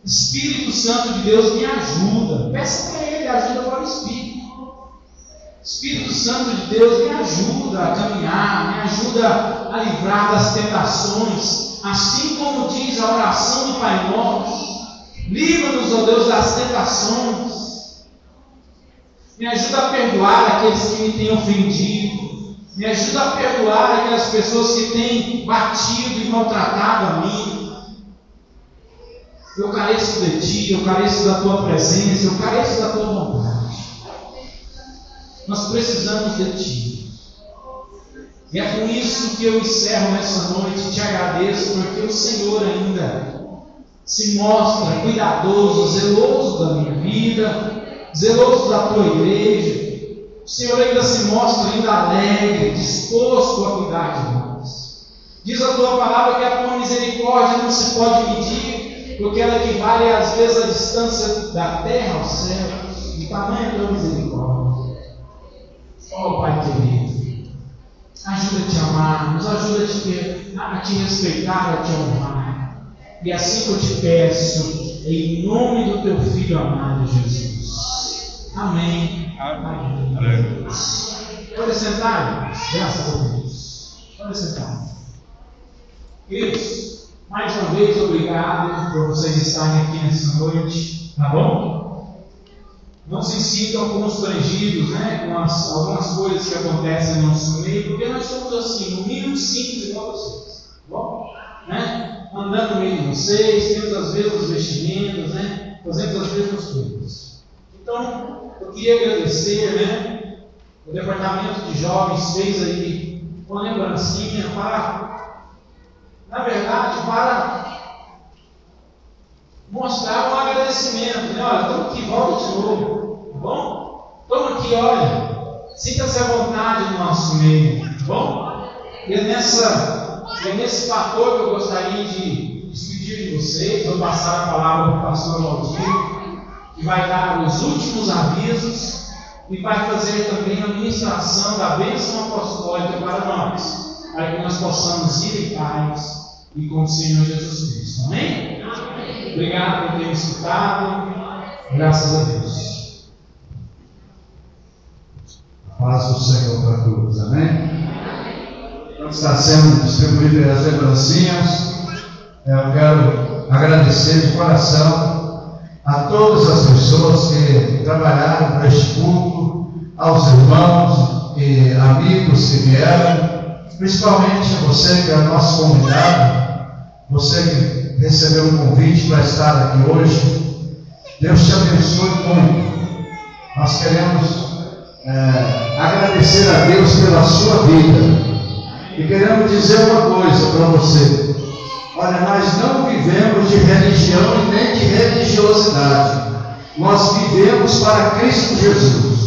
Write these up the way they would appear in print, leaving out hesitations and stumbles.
Espírito Santo de Deus, me ajuda. Peça para Ele ajuda para o Espírito. Espírito Santo de Deus, me ajuda a caminhar, me ajuda a livrar das tentações, assim como diz a oração do Pai Nosso. Livra-nos, ó Deus, das tentações. Me ajuda a perdoar aqueles que me têm ofendido. Me ajuda a perdoar aquelas pessoas que têm batido e maltratado a mim. Eu careço de Ti, eu careço da Tua presença, eu careço da Tua vontade. Nós precisamos de Ti. E é com isso que eu encerro nessa noite. Te agradeço porque o Senhor ainda se mostra cuidadoso, zeloso da minha vida, zeloso da Tua igreja. O Senhor ainda se mostra ainda alegre, disposto a cuidar de nós. Diz a Tua palavra que a Tua misericórdia não se pode medir, porque ela equivale às vezes à distância da terra ao céu. E tamanho a Tua misericórdia. Oh Pai querido, ajuda a Te amar, nos ajuda a Te respeitar, a Te honrar. E assim que eu Te peço, em nome do Teu Filho amado Jesus. Amém. Amém. Amém. Pode sentar, graças a Deus. Pode sentar. Queridos, mais uma vez, obrigado por vocês estarem aqui nessa noite, tá bom? Não se sintam constrangidos, com algumas coisas que acontecem no nosso meio, porque nós somos assim, humildes, simples igual vocês, tá bom? Andando no meio de vocês, temos as mesmas vestimentas, fazemos as mesmas coisas. Então, eu queria agradecer, o departamento de jovens fez aí uma lembrancinha para mostrar um agradecimento, olha, estamos aqui, volta de novo, tá bom? Estamos aqui, olha, sinta-se à vontade no nosso meio, tá bom? E é nesse fator que eu gostaria de despedir de vocês. Vou passar a palavra para o pastor Valdir, que vai dar os últimos avisos e vai fazer também a ministração da bênção apostólica para nós, para que nós possamos ir em paz e com o Senhor Jesus Cristo. Amém? Obrigado por ter me escutado. Graças a Deus. A paz do Senhor para todos. Amém? Então está sendo distribuídas as lembrancinhas. Eu quero agradecer de coração a todas as pessoas que trabalharam para este culto, aos irmãos e amigos que vieram, principalmente a você que é nosso convidado, você que recebeu um convite para estar aqui hoje. Deus te abençoe muito. Nós queremos agradecer a Deus pela sua vida e queremos dizer uma coisa para você: olha, nós não vivemos de religião e nem de religiosidade, nós vivemos para Cristo Jesus.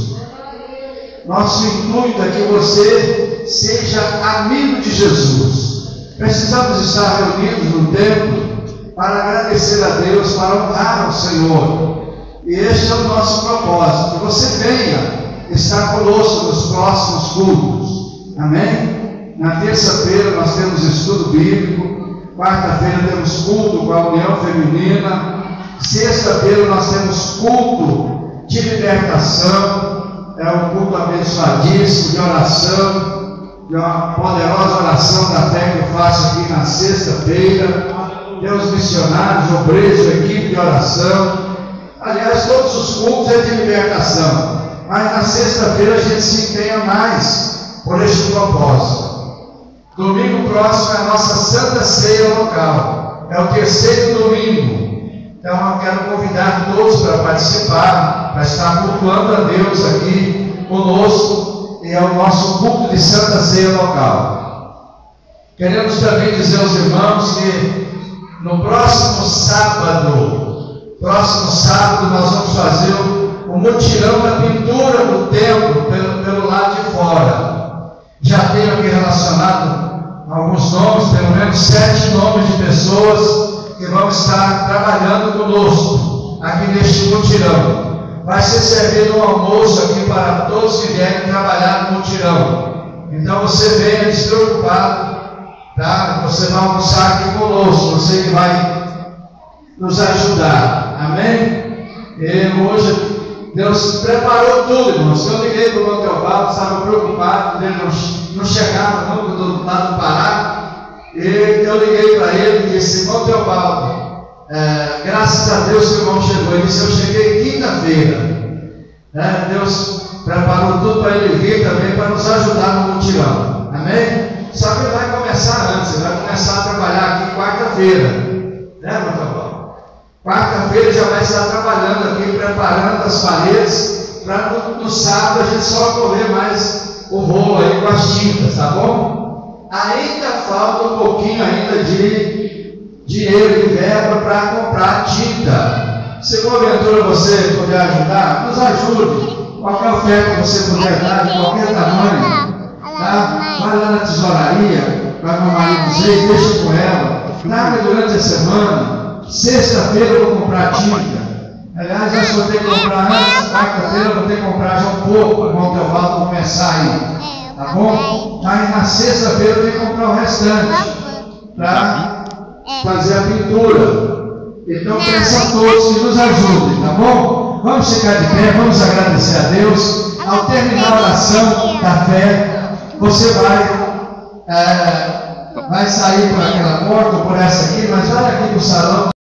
Nosso intuito é que você seja amigo de Jesus. Precisamos estar reunidos no templo para agradecer a Deus, para honrar ao Senhor. E este é o nosso propósito, que você venha estar conosco nos próximos cultos. Amém? Na terça-feira nós temos estudo bíblico, quarta-feira temos culto com a União Feminina, sexta-feira nós temos culto de libertação, é um culto abençoadíssimo, de oração, de uma poderosa oração da fé que eu faço aqui na sexta-feira. Temos missionários, obreiros, equipe de oração. Aliás, todos os cultos é de libertação, mas na sexta-feira a gente se empenha mais por este propósito. Domingo próximo é a nossa Santa Ceia local, é o terceiro domingo. Então eu quero convidar todos para participar, para estar cultuando a Deus aqui conosco, e é o nosso culto de Santa Ceia local. Queremos também dizer aos irmãos que no próximo sábado nós vamos fazer o mutirão da pintura do templo pelo lado de fora. Já tenho aqui relacionado alguns nomes, pelo menos 7 nomes de pessoas que vão estar trabalhando conosco aqui neste mutirão. Vai ser servido um almoço aqui para todos que vierem trabalhar no mutirão. Então você venha despreocupado, tá? Você vai almoçar aqui conosco. Você que vai nos ajudar. Amém? E hoje Deus preparou tudo, irmãos. Eu liguei para o irmão Teobaldo, estava preocupado, ele não chegava não, do lado do Pará. E eu liguei para ele e disse: irmão Teobaldo, graças a Deus que o irmão chegou. Ele disse: eu cheguei quinta-feira. Deus preparou tudo para ele vir também, para nos ajudar no mutirão. Amém? Só que ele vai começar antes, ele vai começar a trabalhar aqui quarta-feira. Né, irmão Teobaldo? Quarta-feira já vai estar trabalhando aqui, preparando as paredes, para no sábado a gente só correr mais o rolo aí com as tintas, tá bom? Ainda falta um pouquinho ainda de dinheiro e verba para comprar tinta. Se porventura você puder ajudar, nos ajude. Qualquer oferta que você puder dar, de qualquer tamanho, tá? Vai lá na tesouraria, vai com o marido dizer, deixa com ela, traga durante a semana. Sexta-feira eu vou comprar tinta. Aliás, já vou ter que comprar antes. Quarta-feira eu vou ter que comprar já um pouco para o irmão Teobaldo começar aí. Tá bom? Mas na sexta-feira eu tenho que comprar o restante para fazer a pintura. Então peço a todos que nos ajudem, tá bom? Vamos ficar de pé, vamos agradecer a Deus. Ao terminar a oração da fé, você vai sair por aquela porta ou por essa aqui, mas olha aqui para o salão.